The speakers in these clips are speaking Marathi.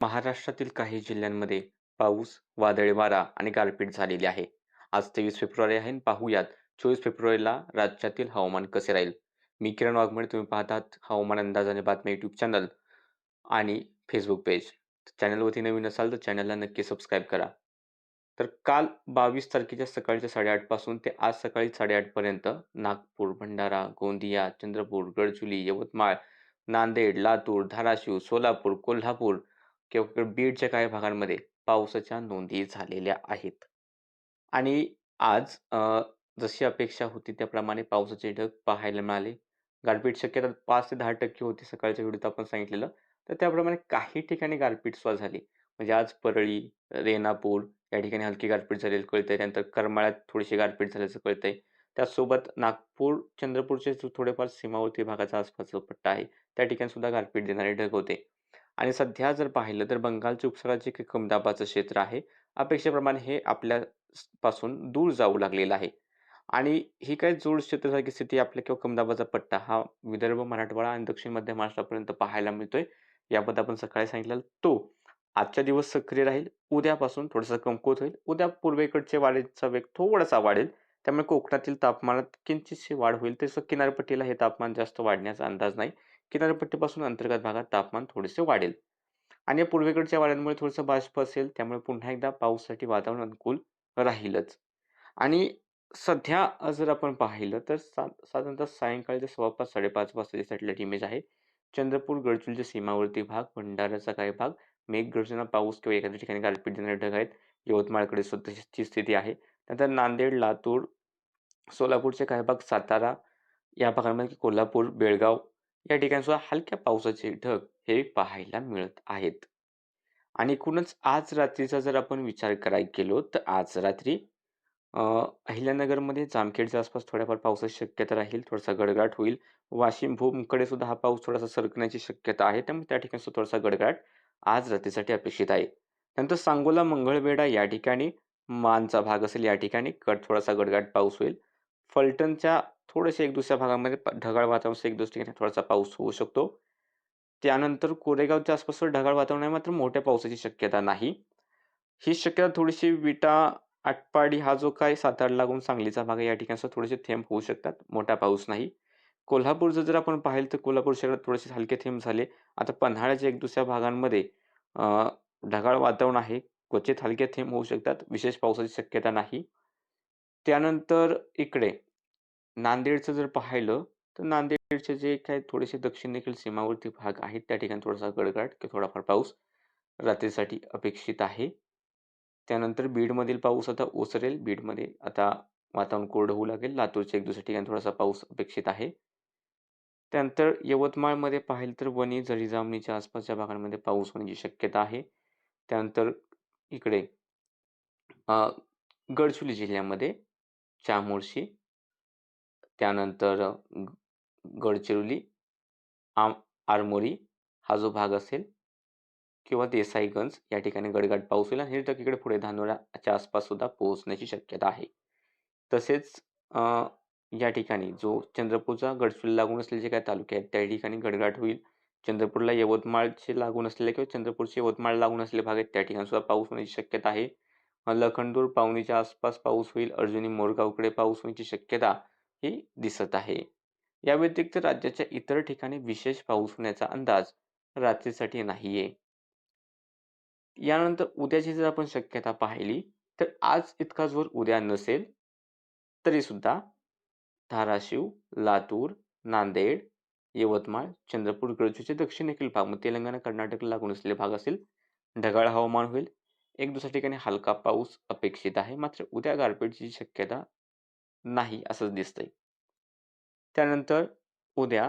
महाराष्ट्रातील काही जिल्ह्यांमध्ये पाऊस, वादळी वारा आणि गारपीट झालेली आहे. आज 23 फेब्रुवारी आहे आणि पाहूयात 24 फेब्रुवारीला राज्यातील हवामान कसे राहील. मी किरण वाघमोडे, तुम्ही पाहतात हवामान अंदाज आणि बातम्या यूट्यूब चॅनल आणि फेसबुक पेज. चॅनलवरती नवीन असाल तर चॅनलला नक्की सबस्क्राईब करा. तर काल 22 तारखेच्या सकाळच्या 8:30 पासून ते आज सकाळी 8:30 पर्यंत नागपूर, भंडारा, गोंदिया, चंद्रपूर, गडचिरोली, यवतमाळ, नांदेड, लातूर, धाराशिव, सोलापूर, कोल्हापूर किंवा बीडच्या काही भागांमध्ये पावसाच्या नोंदी झालेल्या आहेत. आणि आज जशी अपेक्षा होती त्याप्रमाणे पावसाचे ढग पाहायला मिळाले. गारपीट शक्यता 5 ते 10% होती सकाळच्या व्हिडिओत आपण सांगितलेलं. तर त्याप्रमाणे काही ठिकाणी गारपीट सुद्धा झाली. म्हणजे आज परळी, रेणापूर या ठिकाणी हलकी गारपीट झालेली कळतंय. त्यानंतर करमाळ्यात थोडीशी गारपीट झाल्याचं कळतंय. त्याचसोबत नागपूर, चंद्रपूरचे जो थोडेफार सीमावर्ती भागाचा आसपासचा पट्टा आहे, त्या ठिकाणी सुद्धा गारपीट देणारे ढग होते. आणि सध्या जर पाहिलं तर बंगालच्या उपसागरात जे काही कमी दाबाचं क्षेत्र आहे, अपेक्षेप्रमाणे हे आपल्या पासून दूर जाऊ लागलेलं आहे. आणि ही काही जोड क्षेत्रासारखी स्थिती आपल्या किंवा कमी दाबाचा पट्टा हा विदर्भ, मराठवाडा आणि दक्षिण मध्य महाराष्ट्रापर्यंत पाहायला मिळतोय. याबद्दल आपण सकाळी सांगितलेलं. तो आजच्या दिवस सक्रिय राहील. उद्यापासून थोडासा कमकुवत होईल. उद्या पूर्वेकडच्या वाऱ्याचा वेग थोडासा वाढेल. त्यामुळे कोकणातील तापमानात किंचितशी वाढ होईल. तसं किनारपट्टीला हे तापमान जास्त वाढण्याचा अंदाज नाही. किनारपट्टीपासून अंतर्गत भागात तापमान थोडेसे वाढेल. आणि या पूर्वेकडच्या वाऱ्यांमुळे थोडंसं बाष्प असेल. त्यामुळे पुन्हा एकदा पावसासाठी वातावरण अनुकूल राहीलच. आणि सध्या जर आपण पाहिलं तर साधारणतः सायंकाळच्या 5:15-5:30 वाजताची सॅटेलाईट इमेज आहे. चंद्रपूर, गडचिरोलीच्या सीमावर्ती भाग, भंडाऱ्याचा काही भाग, मेघगर्जना, पाऊस किंवा एखाद्या ठिकाणी गारपीट देणारे ढग आहेत. यवतमाळकडे सुद्धा तशीच स्थिती आहे. नंतर नांदेड, लातूर, सोलापूरचे काही भाग, सातारा या भागांमध्ये कोल्हापूर, बेळगाव या ठिकाणी सुद्धा हलक्या पावसाचे ढग हे पाहायला मिळत आहेत. आणि एकूणच आज रात्रीचा जर आपण विचार करायला गेलो, तर आज रात्री अ, अहिल्यानगरमध्ये जामखेडच्या आसपास थोड्याफार पावसाची शक्यता राहील. थोडासा गडगडाट होईल. वाशिम, भूमकडे सुद्धा हा पाऊस थोडासा सरकण्याची शक्यता आहे. त्यामुळे त्या ठिकाणी सुद्धा थोडासा गडगडाट आज रात्रीसाठी अपेक्षित आहे. नंतर सांगोला, मंगळवेढा या ठिकाणी मानचा भाग असेल या ठिकाणी थोडासा गडगडाट पाऊस होईल. फलटणच्या थोडेसे एक दुसऱ्या भागामध्ये ढगाळ वातावरण एक दुसऱ्या ठिकाणी थोडासा पाऊस होऊ शकतो. त्यानंतर कोरेगावच्या आसपास ढगाळ वातावरण आहे, मात्र मोठ्या पावसाची शक्यता नाही. ही शक्यता थोडीशी विटा, आटपाडी हा जो काही सातारा लागून सांगलीचा भाग आहे, या ठिकाणी सुद्धा थोडेसे थेंब होऊ शकतात. मोठा पाऊस नाही. कोल्हापूरचं जर आपण पाहिलं तर कोल्हापूर शहरात थोडेसे हलके थेंब झाले. आता पन्हाळ्याच्या एक दुसऱ्या भागांमध्ये अ, ढगाळ वातावरण आहे. क्वचित हलके थेंब होऊ शकतात. विशेष पावसाची शक्यता नाही. त्यानंतर इकडे नांदेडचं जर पाहिलं, तर नांदेडचे जे काही थोडेसे दक्षिणेकडील सीमावर्ती भाग आहेत, त्या ठिकाणी थोडासा गडगडाट किंवा थोडाफार पाऊस रात्रीसाठी अपेक्षित आहे. त्यानंतर बीडमधील पाऊस आता ओसरेल. बीडमध्ये आता वातावरण कोरडं होऊ लागेल. लातूरच्या एक दुसऱ्या ठिकाणी थोडासा पाऊस अपेक्षित आहे. त्यानंतर यवतमाळमध्ये पाहिलं तर वणी, जळी, जामणीच्या आसपासच्या भागांमध्ये पाऊस होण्याची शक्यता आहे. त्यानंतर इकडे अ, गडचिरोली जिल्ह्यामध्ये चामोर्शी, त्यानंतर गडचिरोली, आम आरमोरी हा जो भाग असेल किंवा देसाईगंज या ठिकाणी गडगडाट पाऊस होईल आणि हे ढग इकडे पुढे धानोराच्या आसपास सुद्धा पोहोचण्याची शक्यता आहे. तसेच अ, या ठिकाणी जो चंद्रपूरचा गडचिरोली लागून असलेले जे काही तालुके आहेत त्या ठिकाणी गडगडाट होईल. चंद्रपूरला यवतमाळचे लागून असलेले किंवा चंद्रपूरचे यवतमाळ लागून असलेले भाग आहेत त्या ठिकाणी सुद्धा पाऊस होण्याची शक्यता आहे. लखनदूर, पावनीच्या आसपास पाऊस होईल. अर्जुनी, मोरगावकडे पाऊस होण्याची शक्यता ही दिसत आहे. या व्यतिरिक्त राज्याच्या इतर ठिकाणी विशेष पाऊस होण्याचा अंदाज रात्रीसाठी नाहीये. यानंतर उद्याची जर आपण शक्यता पाहिली, तर आज इतका जोर उद्या नसेल, तरीसुद्धा धाराशिव, लातूर, नांदेड, यवतमाळ, चंद्रपूर, गडचिरोलीचे दक्षिणेकडील भाग, मग तेलंगणा, कर्नाटकला लागून असलेले भाग असेल, ढगाळ हवामान होईल. एक दुसऱ्या ठिकाणी हलका पाऊस अपेक्षित आहे. मात्र उद्या गारपीटची शक्यता नाही असंच दिसतंय. त्यानंतर उद्या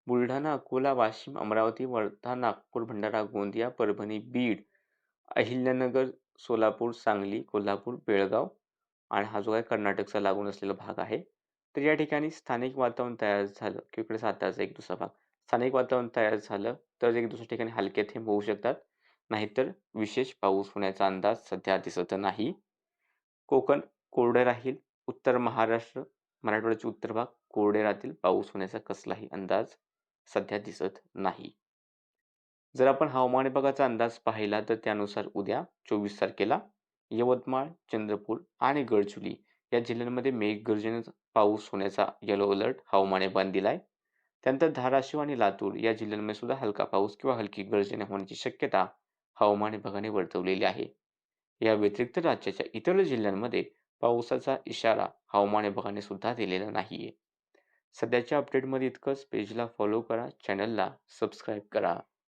बुलढाणा, अकोला, वाशिम, अमरावती, वर्धा, नागपूर, भंडारा, गोंदिया, परभणी, बीड, अहिल्यानगर, सोलापूर, सांगली, कोल्हापूर, बेळगाव आणि हा जो आहे कर्नाटकचा लागून असलेला भाग आहे. तर या ठिकाणी स्थानिक वातावरण तयार झालं किंवा इकडे साताराचा एक दुसरा भाग. स्थानिक वातावरण तयार झालं तर एक दुसऱ्या ठिकाणी हलके थेंब होऊ शकतात. नाहीतर विशेष पाऊस होण्याचा अंदाज सध्या दिसत नाही. कोकण कोरडे राहील. उत्तर महाराष्ट्र, मराठवाड्याचे उत्तर भाग कोरडे राहतील. पाऊस होण्याचा कसलाही अंदाज सध्या दिसत नाही. जर आपण हवामान विभागाचा अंदाज पाहिला तर त्यानुसार उद्या 24 तारखेला यवतमाळ, चंद्रपूर आणि गडचिरोली या जिल्ह्यांमध्ये मेघगर्जनेचा पाऊस होण्याचा येलो अलर्ट हवामान विभागाने दिलाय. त्यानंतर धाराशिव आणि लातूर या जिल्ह्यांमध्ये सुद्धा हलका पाऊस किंवा हलकी गर्जने होण्याची शक्यता हवामान विभागाने वर्तवलेली आहे. या व्यतिरिक्त राज्याच्या इतर जिल्ह्यांमध्ये पावसाचा इशारा हवामान विभागाने सुद्धा दिलेला नाहीये. सध्याच्या अपडेटमध्ये इतकंच. पेजला फॉलो करा, चॅनलला सबस्क्राईब करा.